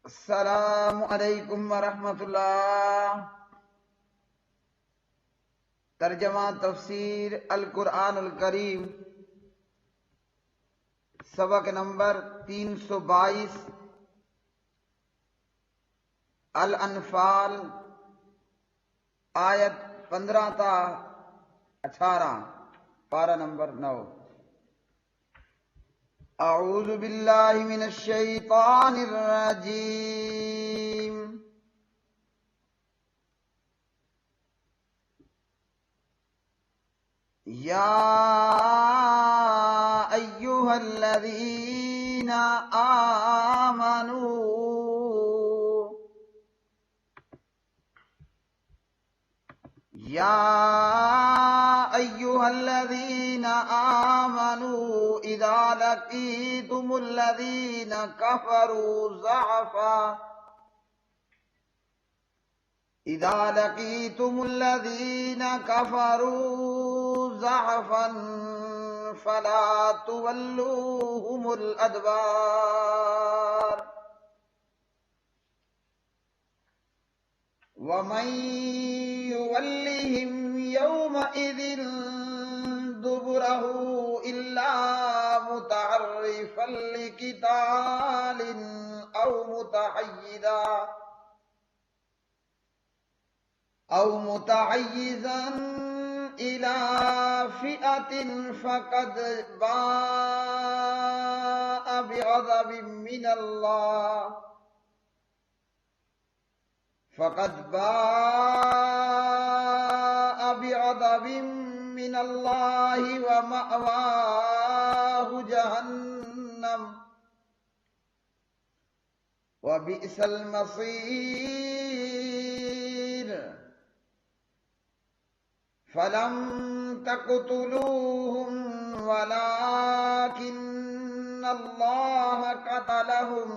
السلام علیکم ورحمۃ اللہ۔ ترجمہ تفسیر القرآن الکریم، سبق نمبر 322، الانفال، آیت 15 تا 18، پارہ نمبر 9۔ اعوذ باللہ من الشیطان الرجیم۔ یا ایہا الذین آمنوا یا ایہا الذین آمنوا اذا لقیتم الذین کفروا زحفا اذا لقیتم الذین کفروا زحفا فلا تولوهم الادبار ومن يولهم يومئذ دبره إلا متعرفا لقتال أو متحيزا إلى فئة فقد باء بغضب من الله ومأواه جهنم وبئس المصير فلم تقتلوهم ولكن الله قتلهم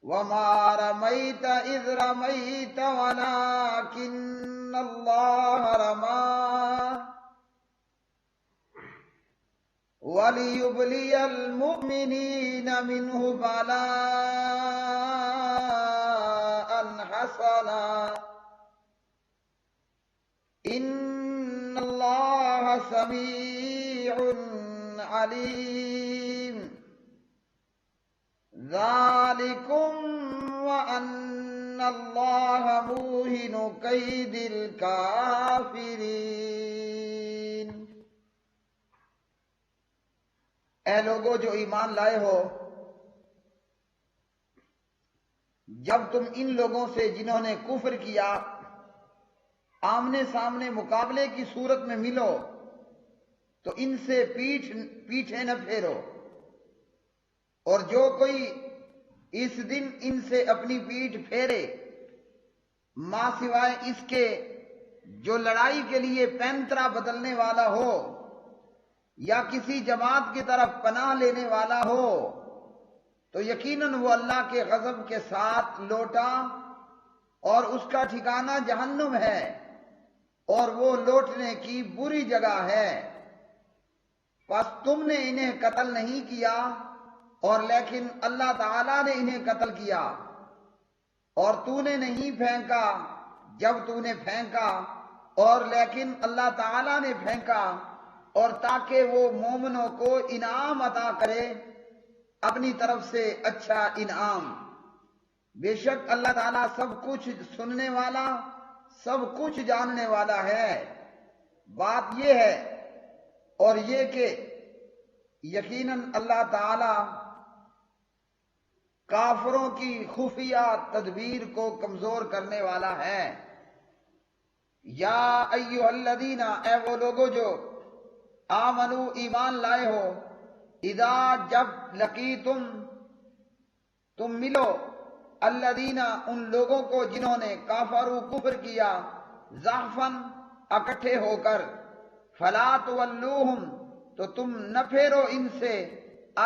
وما رميت إذ رميت ولكن الله رمى وليبلي المؤمنين منه بلاء حسنا إن الله سميع عليم ذالکم وان اللہ موہن کید الکافرین۔ اے لوگو جو ایمان لائے ہو، جب تم ان لوگوں سے جنہوں نے کفر کیا آمنے سامنے مقابلے کی صورت میں ملو تو ان سے پیٹھے نہ پھیرو، اور جو کوئی اس دن ان سے اپنی پیٹھ پھیرے ماں سوائے اس کے جو لڑائی کے لیے پینترا بدلنے والا ہو یا کسی جماعت کی طرف پناہ لینے والا ہو تو یقیناً وہ اللہ کے غضب کے ساتھ لوٹا اور اس کا ٹھکانہ جہنم ہے، اور وہ لوٹنے کی بری جگہ ہے۔ پس تم نے انہیں قتل نہیں کیا اور لیکن اللہ تعالیٰ نے انہیں قتل کیا، اور تو نے نہیں پھینکا جب تو نے پھینکا اور لیکن اللہ تعالیٰ نے پھینکا، اور تاکہ وہ مومنوں کو انعام عطا کرے اپنی طرف سے اچھا انعام۔ بے شک اللہ تعالیٰ سب کچھ سننے والا سب کچھ جاننے والا ہے۔ بات یہ ہے اور یہ کہ یقیناً اللہ تعالیٰ کافروں کی خفیہ تدبیر کو کمزور کرنے والا ہے۔ یا ایھا الذین، اے وہ لوگو جو آمنو ایمان لائے ہو، اذا جب لقیتم تم ملو، الذین ان لوگوں کو جنہوں نے کافروا کفر کیا، زحفاً اکٹھے ہو کر، فلا تولوہم تو تم نہ پھیرو ان سے،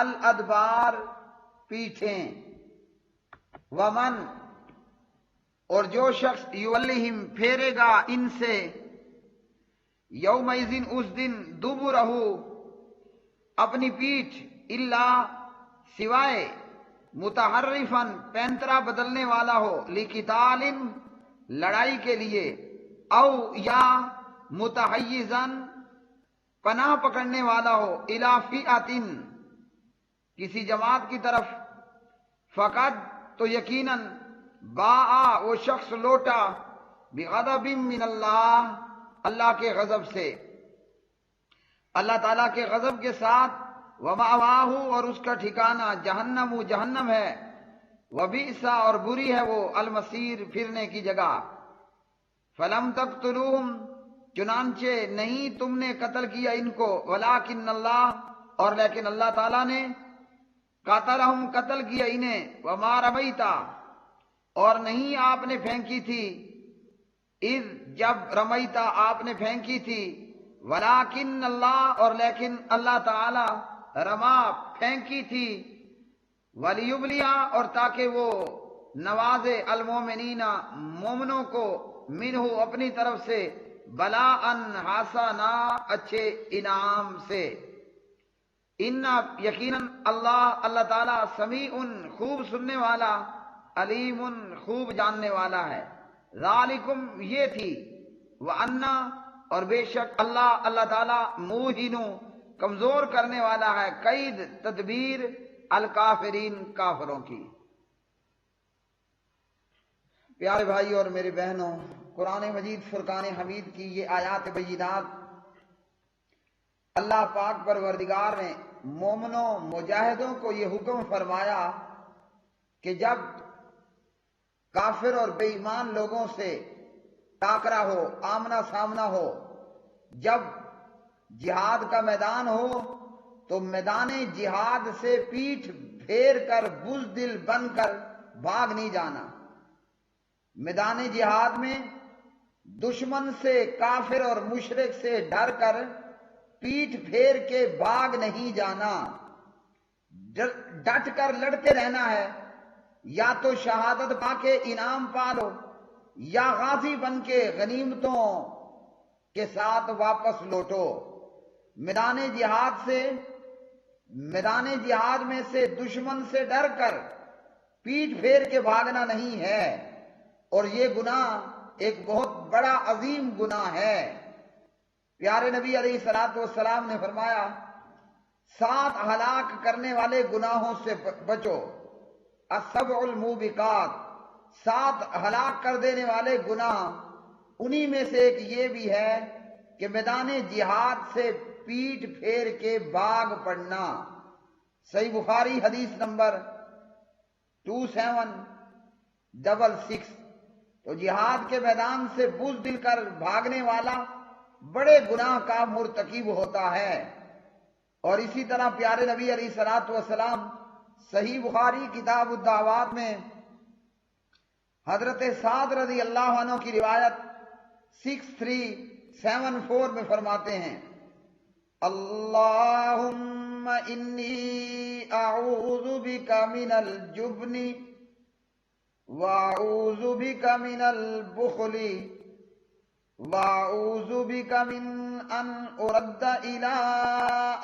الادبار پیٹھیں، ومن اور جو شخص یولیہم پھیرے گا ان سے، یومئذ اس دن، دبرہ اپنی پیٹھ، الا سوائے، متحرفن پینترا بدلنے والا ہو، لقتال لڑائی کے لیے، او یا متحیزن پناہ پکڑنے والا ہو، الی فئۃ کسی جماعت کی طرف، فقد تو یقیناً باء وہ شخص لوٹا بغضب من اللہ اللہ کے غضب سے، اللہ تعالیٰ کے غضب کے ساتھ، ومأواہ اور اس کا ٹھکانہ جہنم جہنم ہے، وبئس اور بری ہے وہ المصیر پھرنے کی جگہ۔ فلم تقتلوہم چنانچہ نہیں تم نے قتل کیا ان کو، ولکن اللہ اور لیکن اللہ تعالیٰ نے قاتلہم قتل کیا انہیں، وما رمیتا اور نہیں آپ نے پھینکی تھی، اذ جب رمیتا آپ نے پھینکی تھی، ولیکن اللہ اور لیکن اللہ تعالی رما پھینکی تھی، ولیبلیا اور تاکہ وہ نوازے المومنین مومنوں کو، منہ اپنی طرف سے، بلاء حسنا اچھے انعام سے، ان یقیناً اللہ تعالیٰ سمیع خوب سننے والا، علیم خوب جاننے والا ہے۔ ذالکم یہ تھی، وَأَنَّا اور بے شک اللہ تعالیٰ موہن کمزور کرنے والا ہے قید تدبیر الکافرین کافروں کی۔ پیارے بھائی اور میرے بہنوں، قرآن مجید فرقان حمید کی یہ آیات بینات اللہ پاک پروردگار نے مومنوں مجاہدوں کو یہ حکم فرمایا کہ جب کافر اور بے ایمان لوگوں سے ٹاکرا ہو، آمنا سامنا ہو، جب جہاد کا میدان ہو تو میدان جہاد سے پیٹھ پھیر کر بزدل بن کر بھاگ نہیں جانا۔ میدان جہاد میں دشمن سے، کافر اور مشرک سے ڈر کر پیٹھ پھیر کے بھاگ نہیں جانا، ڈٹ کر لڑتے رہنا ہے، یا تو شہادت پا کے انعام پا لو، یا غازی بن کے غنیمتوں کے ساتھ واپس لوٹو۔ میدان جہاد میں سے دشمن سے ڈر کر پیٹھ پھیر کے بھاگنا نہیں ہے، اور یہ گناہ ایک بہت بڑا عظیم گناہ ہے۔ پیارے نبی علیہ الصلوۃ والسلام نے فرمایا 7 ہلاک کرنے والے گناہوں سے بچو، السبع الموبقات، 7 ہلاک کر دینے والے گناہ، انہی میں سے ایک یہ بھی ہے کہ میدان جہاد سے پیٹھ پھیر کے بھاگ پڑنا۔ صحیح بخاری حدیث نمبر 2766۔ تو جہاد کے میدان سے بزدل کر بھاگنے والا بڑے گناہ کا مرتکب ہوتا ہے۔ اور اسی طرح پیارے نبی علیہ الصلوۃ والسلام صحیح بخاری کتاب الدعوات میں حضرت سعد رضی اللہ عنہ کی روایت 6374 میں فرماتے ہیں، اللہم انی اعوذ بک من الجبن واعوذ بک من البخل واعوذ بک من ان ارد الى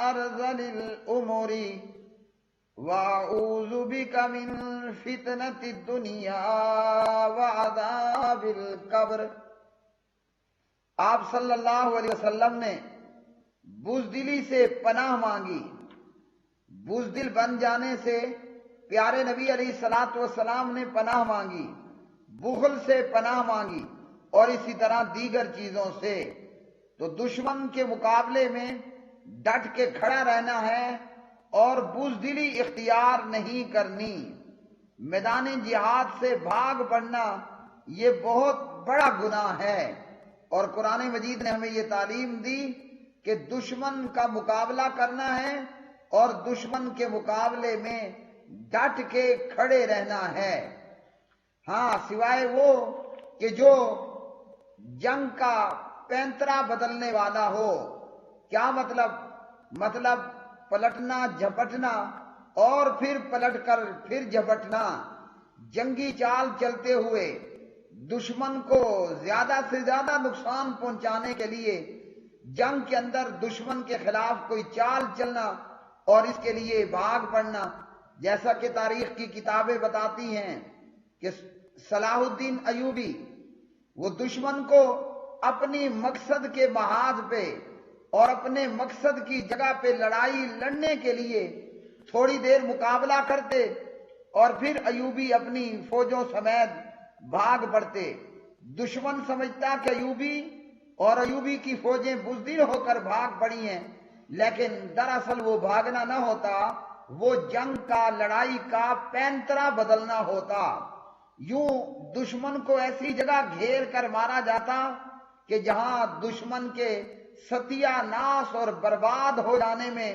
ارذل الامور واعوذ بک من فتنة الدنیا وعذاب القبر۔ آپ صلی اللہ علیہ وسلم نے بزدلی سے پناہ مانگی، بزدل بن جانے سے پیارے نبی علیہ الصلوۃ والسلام نے پناہ مانگی، بخل سے پناہ مانگی، اور اسی طرح دیگر چیزوں سے۔ تو دشمن کے مقابلے میں ڈٹ کے کھڑا رہنا ہے اور بزدلی اختیار نہیں کرنی۔ میدان جہاد سے بھاگ پڑنا یہ بہت بڑا گناہ ہے، اور قرآن مجید نے ہمیں یہ تعلیم دی کہ دشمن کا مقابلہ کرنا ہے اور دشمن کے مقابلے میں ڈٹ کے کھڑے رہنا ہے۔ ہاں، سوائے وہ کہ جو جنگ کا پینترا بدلنے والا ہو۔ کیا مطلب پلٹنا، جھپٹنا اور پھر پلٹ کر پھر جھپٹنا، جنگی چال چلتے ہوئے دشمن کو زیادہ سے زیادہ نقصان پہنچانے کے لیے جنگ کے اندر دشمن کے خلاف کوئی چال چلنا اور اس کے لیے بھاگ پڑنا، جیسا کہ تاریخ کی کتابیں بتاتی ہیں کہ صلاح الدین ایوبی وہ دشمن کو اپنی مقصد کے محاذ پہ اور اپنے مقصد کی جگہ پہ لڑائی لڑنے کے لیے تھوڑی دیر مقابلہ کرتے اور پھر ایوبی اپنی فوجوں سمیت بھاگ پڑتے۔ دشمن سمجھتا کہ ایوبی اور ایوبی کی فوجیں بزدل ہو کر بھاگ پڑی ہیں، لیکن دراصل وہ بھاگنا نہ ہوتا، وہ جنگ کا، لڑائی کا پینترا بدلنا ہوتا۔ یوں دشمن کو ایسی جگہ گھیر کر مارا جاتا کہ جہاں دشمن کے ستیہ ناش اور برباد ہو جانے میں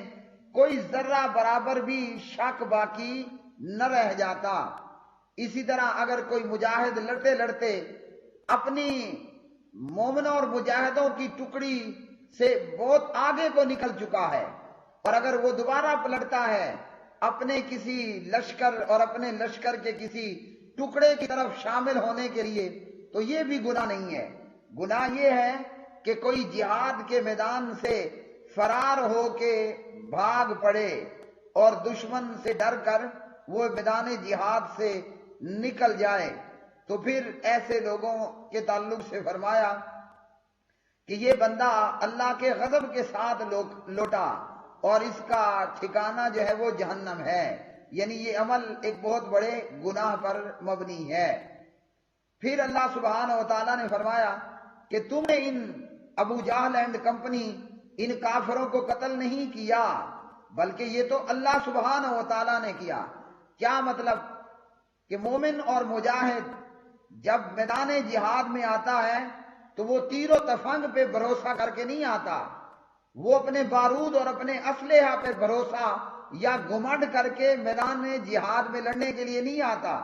کوئی ذرہ برابر بھی شک باقی نہ رہ جاتا۔ اسی طرح اگر کوئی مجاہد لڑتے لڑتے اپنی مومنوں اور مجاہدوں کی ٹکڑی سے بہت آگے کو نکل چکا ہے اور اگر وہ دوبارہ پلٹتا ہے اپنے کسی لشکر اور اپنے لشکر کے کسی ٹکڑے کی طرف شامل ہونے کے لیے، تو یہ بھی گناہ نہیں ہے۔ گناہ یہ ہے کہ کوئی جہاد کے میدان سے فرار ہو کے بھاگ پڑے اور دشمن سے ڈر کر وہ میدان جہاد سے نکل جائے، تو پھر ایسے لوگوں کے تعلق سے فرمایا کہ یہ بندہ اللہ کے غضب کے ساتھ لوٹا اور اس کا ٹھکانہ جو ہے وہ جہنم ہے، یعنی یہ عمل ایک بہت بڑے گناہ پر مبنی ہے۔ پھر اللہ سبحانہ و تعالیٰ نے فرمایا کہ تم نے ان ابو جہل اینڈ کمپنی ان کافروں کو قتل نہیں کیا بلکہ یہ تو اللہ سبحانہ و تعالیٰ نے کیا۔ کیا مطلب؟ کہ مومن اور مجاہد جب میدان جہاد میں آتا ہے تو وہ تیر و تفنگ پہ بھروسہ کر کے نہیں آتا، وہ اپنے بارود اور اپنے اسلحہ پہ بھروسہ یا گھمنڈ کر کے میدان جہاد میں لڑنے کے لیے نہیں آتا۔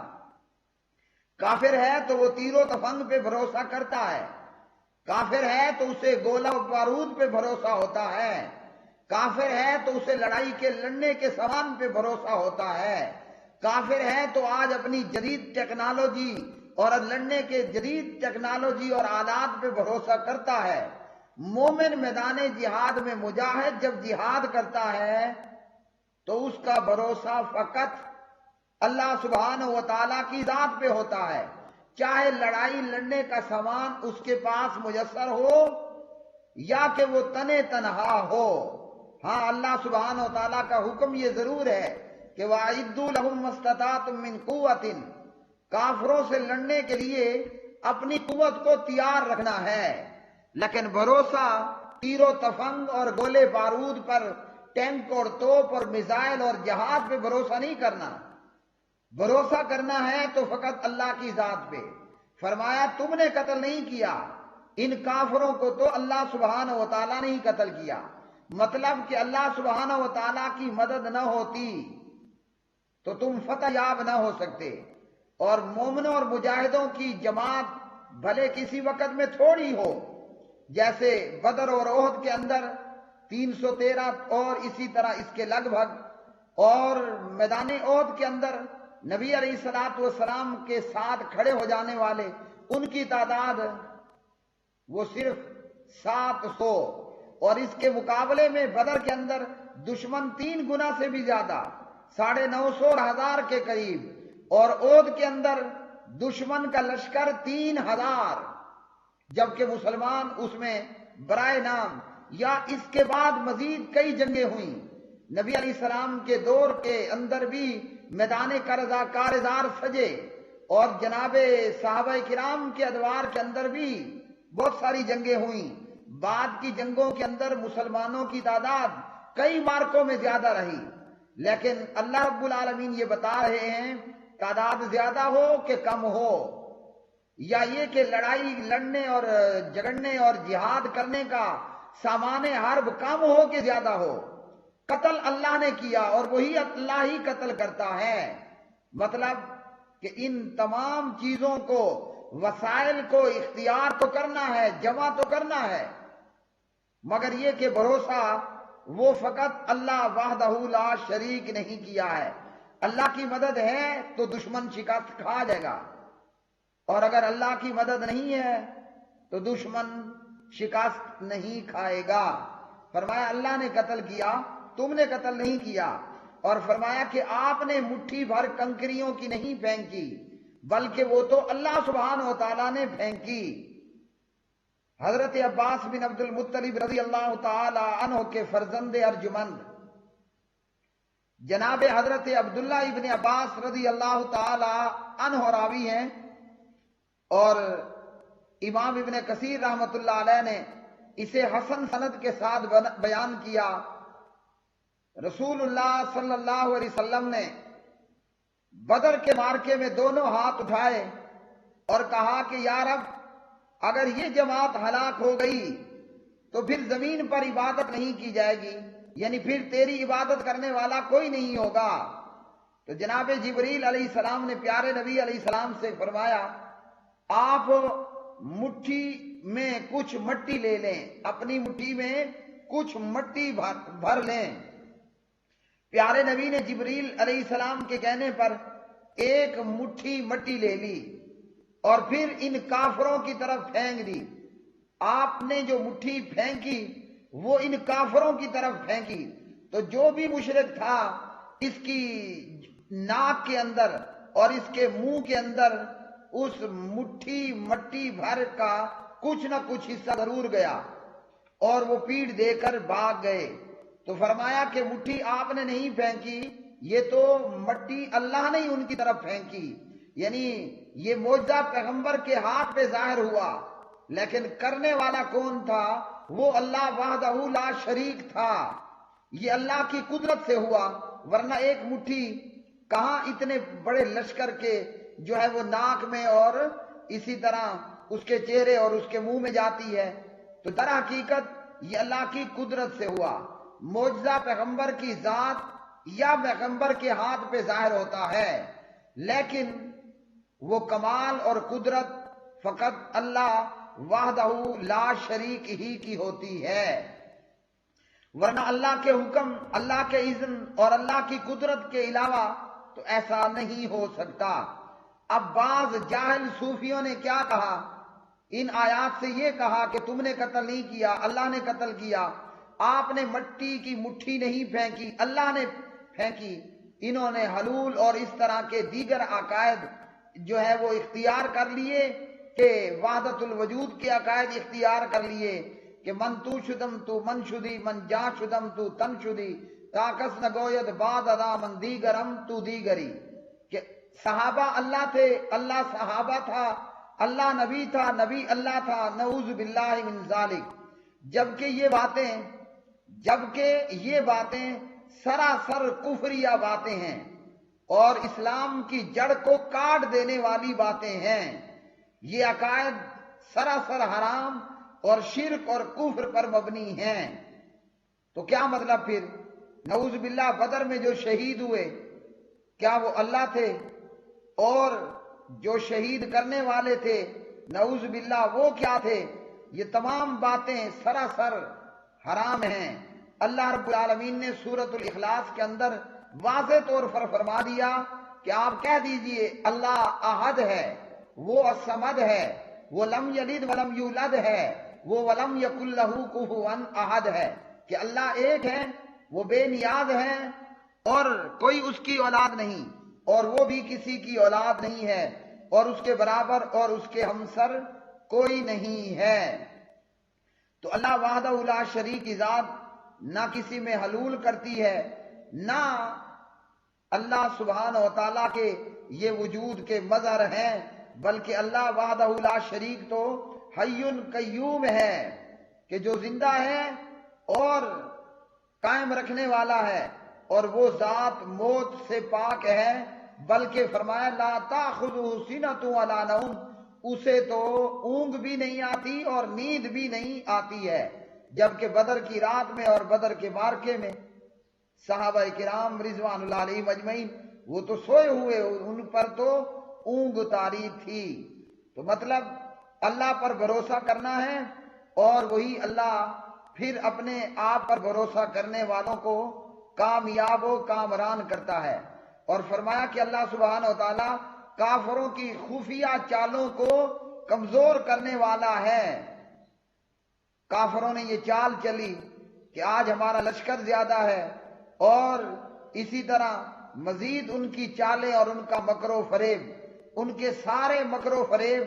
کافر ہے تو وہ تیر و تفنگ پہ بھروسہ کرتا ہے، کافر ہے تو اسے گولہ و بارود پہ بھروسہ ہوتا ہے، کافر ہے تو اسے لڑائی کے لڑنے کے سامان پہ بھروسہ ہوتا ہے، کافر ہے تو آج اپنی جدید ٹیکنالوجی اور لڑنے کے جدید ٹیکنالوجی اور آلات پہ بھروسہ کرتا ہے۔ مومن میدان جہاد میں مجاہد جب جہاد کرتا ہے تو اس کا بھروسہ فقط اللہ سبحانہ و تعالیٰ کی ذات پہ ہوتا ہے، چاہے لڑائی لڑنے کا سامان اس کے پاس میسر ہو یا کہ وہ تنے تنہا ہو۔ ہاں، اللہ سبحانہ و تعالیٰ کا حکم یہ ضرور ہے کہ وَأَعِدُّوا لَهُم مَّا اسْتَطَعْتُم مِّن قُوَّةٍ، کافروں سے لڑنے کے لیے اپنی قوت کو تیار رکھنا ہے، لیکن بھروسہ تیر و تفنگ اور گولے بارود پر، ٹینک اور توپ اور میزائل اور جہاز پہ بھروسہ نہیں کرنا۔ بھروسہ کرنا ہے تو فقط اللہ کی ذات پہ۔ فرمایا تم نے قتل نہیں کیا، ان کافروں کو تو اللہ سبحانہ و تعالیٰ نے ہی قتل کیا۔ مطلب کہ اللہ سبحانہ و تعالیٰ کی مدد نہ ہوتی تو تم فتح یاب نہ ہو سکتے، اور مومنوں اور مجاہدوں کی جماعت بھلے کسی وقت میں تھوڑی ہو، جیسے بدر اور احد کے اندر 313 اور اسی طرح اس کے لگ بھگ، اور میدان احد کے اندر نبی علیہ الصلوۃ والسلام کے ساتھ کھڑے ہو جانے والے ان کی تعداد وہ صرف 700، اور اس کے مقابلے میں بدر کے اندر دشمن 3 گنا سے بھی زیادہ، 950 اور 1000 کے قریب، اور احد کے اندر دشمن کا لشکر 3000، جبکہ مسلمان اس میں برائے نام یا اس کے بعد مزید کئی جنگیں ہوئیں۔ نبی علیہ السلام کے دور کے اندر بھی میدان کارزار سجے، اور جناب صحابہ کرام کے ادوار کے اندر بھی بہت ساری جنگیں ہوئیں۔ بعد کی جنگوں کے اندر مسلمانوں کی تعداد کئی مارکوں میں زیادہ رہی، لیکن اللہ رب العالمین یہ بتا رہے ہیں تعداد زیادہ ہو کہ کم ہو، یا یہ کہ لڑائی لڑنے اور جھگڑنے اور جہاد کرنے کا سامان حرب کم ہو کہ زیادہ ہو، قتل اللہ نے کیا اور وہی اللہ ہی قتل کرتا ہے۔ مطلب کہ ان تمام چیزوں کو، وسائل کو اختیار تو کرنا ہے، جمع تو کرنا ہے، مگر یہ کہ بھروسہ وہ فقط اللہ وحدہ لا شریک نہیں کیا ہے۔ اللہ کی مدد ہے تو دشمن شکست کھا جائے گا، اور اگر اللہ کی مدد نہیں ہے تو دشمن شکست نہیں کھائے گا۔ فرمایا اللہ نے قتل کیا، تم نے قتل نہیں کیا۔ اور فرمایا کہ آپ نے مٹھی بھر کنکریوں کی نہیں پھینکی بلکہ وہ تو اللہ سبحانہ و تعالیٰ نے پھینکی۔ حضرت عباس بن عبد المطلب رضی اللہ تعالی عنہ کے فرزند ارجمند جناب حضرت عبداللہ ابن عباس رضی اللہ تعالی عنہ راوی ہیں، اور امام ابن کثیر رحمۃ اللہ علیہ نے اسے حسن سند کے ساتھ بیان کیا۔ رسول اللہ صلی اللہ علیہ وسلم نے بدر کے مارکے میں دونوں ہاتھ اٹھائے اور کہا کہ یا رب، اگر یہ جماعت ہلاک ہو گئی تو پھر زمین پر عبادت نہیں کی جائے گی، یعنی پھر تیری عبادت کرنے والا کوئی نہیں ہوگا۔ تو جناب جبریل علیہ السلام نے پیارے نبی علیہ السلام سے فرمایا، آپ مٹھی میں کچھ مٹی لے لیں، اپنی مٹھی میں کچھ مٹی بھر لیں۔ پیارے نبی نے جبریل علیہ السلام کے کہنے پر ایک مٹھی مٹی لے لی اور پھر ان کافروں کی طرف پھینک دی۔ آپ نے جو مٹھی پھینکی وہ ان کافروں کی طرف پھینکی، تو جو بھی مشرک تھا اس کی ناک کے اندر اور اس کے منہ کے اندر اس مٹھی مٹی بھر کا کچھ نہ کچھ حصہ ضرور گیا اور وہ پیٹ دے کر بھاگ گئے۔ تو فرمایا کہ مٹھی آپ نے نہیں پھینکی، یہ تو مٹی اللہ نے ہی ان کی طرف پھینکی، یعنی یہ معجزہ پیغمبر کے ہاتھ پہ ظاہر ہوا، لیکن کرنے والا کون تھا؟ وہ اللہ وحدہ لا شریک تھا۔ یہ اللہ کی قدرت سے ہوا، ورنہ ایک مٹھی کہاں اتنے بڑے لشکر کے جو ہے وہ ناک میں اور اسی طرح اس کے چہرے اور اس کے منہ میں جاتی ہے۔ تو در حقیقت یہ اللہ کی قدرت سے ہوا۔ معجزہ پیغمبر کی ذات یا پیغمبر کے ہاتھ پہ ظاہر ہوتا ہے، لیکن وہ کمال اور قدرت فقط اللہ وحدہ لا شریک ہی کی ہوتی ہے، ورنہ اللہ کے حکم، اللہ کے اذن اور اللہ کی قدرت کے علاوہ تو ایسا نہیں ہو سکتا۔ اب بعض جاہل صوفیوں نے کیا کہا؟ ان آیات سے یہ کہا کہ تم نے قتل نہیں کیا، اللہ نے قتل کیا، آپ نے مٹی کی مٹھی نہیں پھینکی، اللہ نے پھینکی۔ انہوں نے حلول اور اس طرح کے دیگر عقائد جو ہے وہ اختیار کر لیے، کہ وحدت الوجود کے عقائد اختیار کر لیے کہ من تو شدم تو من شدی، من جا شدم تو تن شدی، تاکس نگوید بعد ادا من دیگرم تو دیگری، کہ صحابہ اللہ تھے، اللہ صحابہ تھا، اللہ نبی تھا، نبی اللہ تھا، نعوذ باللہ من ذالک۔ جبکہ یہ باتیں سراسر کفریہ باتیں ہیں اور اسلام کی جڑ کو کاٹ دینے والی باتیں ہیں۔ یہ عقائد سراسر حرام اور شرک اور کفر پر مبنی ہیں۔ تو کیا مطلب پھر؟ نعوذ باللہ بدر میں جو شہید ہوئے کیا وہ اللہ تھے؟ اور جو شہید کرنے والے تھے نعوذ باللہ وہ کیا تھے؟ یہ تمام باتیں سراسر حرام ہیں۔ اللہ رب العالمین نے سورۃ الاخلاص کے اندر واضح طور پر فرما دیا کہ آپ کہہ دیجئے اللہ احد ہے، وہ الصمد ہے، وہ لم یلد ولم یولد ہے، وہ ولم یکن لہ کفوا احد ہے، کہ اللہ ایک ہے، وہ بے نیاز ہے اور کوئی اس کی اولاد نہیں، اور وہ بھی کسی کی اولاد نہیں ہے، اور اس کے برابر اور اس کے ہمسر کوئی نہیں ہے۔ تو اللہ وحدہ لا شریک کی ذات نہ کسی میں حلول کرتی ہے، نہ اللہ سبحانہ و تعالیٰ کے یہ وجود کے مظہر ہیں، بلکہ اللہ وحدہ لا شریک تو حی قیوم ہے، کہ جو زندہ ہے اور قائم رکھنے والا ہے، اور وہ ذات موت سے پاک ہے، بلکہ فرمایا لا تاخذہ سنۃ ولا نوم، اسے تو اونگ بھی نہیں آتی اور نیند بھی نہیں آتی ہے۔ جبکہ بدر کی رات میں اور بدر کے مارکے میں صحابہ کرام رضوان اللہ علیہم اجمعین وہ تو سوئے ہوئے، ان پر تو اونگ طاری تھی۔ تو مطلب اللہ پر بھروسہ کرنا ہے، اور وہی اللہ پھر اپنے آپ پر بھروسہ کرنے والوں کو کامیاب و کامران کرتا ہے۔ اور فرمایا کہ اللہ سبحانہ و تعالیٰ کافروں کی خفیہ چالوں کو کمزور کرنے والا ہے۔ کافروں نے یہ چال چلی کہ آج ہمارا لشکر زیادہ ہے اور اسی طرح مزید ان کی چالیں اور ان کا مکر و فریب، ان کے سارے مکر و فریب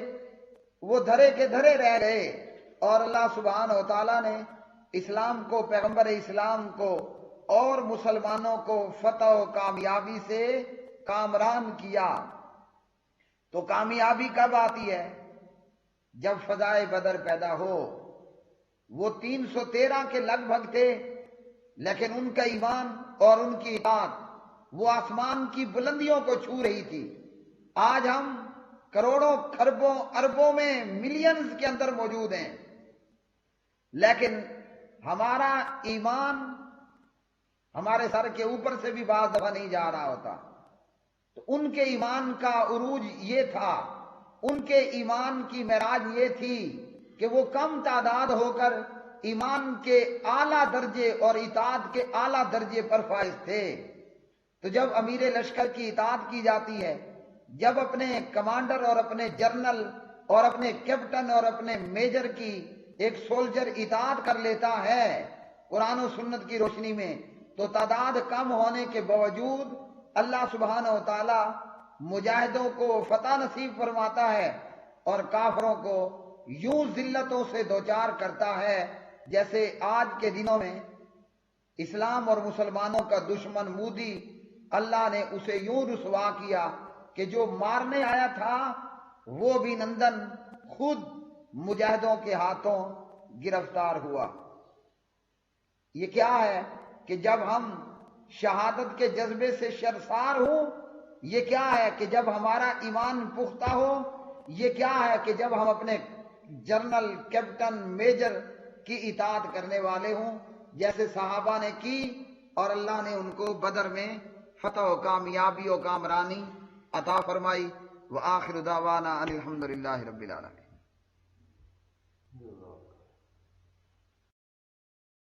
وہ دھرے کے دھرے رہ گئے، اور اللہ سبحانہ و تعالیٰ نے اسلام کو، پیغمبر اسلام کو اور مسلمانوں کو فتح و کامیابی سے کامران کیا۔ تو کامیابی کب آتی ہے؟ جب فضائے بدر پیدا ہو۔ وہ 313 کے لگ بھگ تھے، لیکن ان کا ایمان اور ان کی اطاعت وہ آسمان کی بلندیوں کو چھو رہی تھی۔ آج ہم کروڑوں کھربوں اربوں میں ملینز کے اندر موجود ہیں، لیکن ہمارا ایمان ہمارے سر کے اوپر سے بھی بعض دفعہ نہیں جا رہا ہوتا۔ تو ان کے ایمان کا عروج یہ تھا، ان کے ایمان کی معراج یہ تھی کہ وہ کم تعداد ہو کر ایمان کے اعلیٰ درجے اور اطاعت کے اعلیٰ درجے پر فائز تھے۔ تو جب امیر لشکر کی اطاعت کی جاتی ہے، جب اپنے کمانڈر اور اپنے جرنل اور اپنے کیپٹن اور اپنے میجر کی ایک سولجر اطاعت کر لیتا ہے قرآن و سنت کی روشنی میں، تو تعداد کم ہونے کے باوجود اللہ سبحانہ و تعالی مجاہدوں کو فتح نصیب فرماتا ہے اور کافروں کو یوں ذلتوں سے دوچار کرتا ہے جیسے آج کے دنوں میں اسلام اور مسلمانوں کا دشمن مودی، اللہ نے اسے یوں رسوا کیا کہ جو مارنے آیا تھا وہ بھی نندن خود مجاہدوں کے ہاتھوں گرفتار ہوا۔ یہ کیا ہے کہ جب ہم شہادت کے جذبے سے سرشار ہوں، یہ کیا ہے کہ جب ہمارا ایمان پختہ ہو، یہ کیا ہے کہ جب ہم اپنے جنرل، کیپٹن، میجر کی اطاعت کرنے والے ہوں جیسے صحابہ نے کی، اور اللہ نے ان کو بدر میں فتح و کامیابی و کامرانی عطا فرمائی۔ وآخر دعوانا ان الحمد للہ رب العالمین۔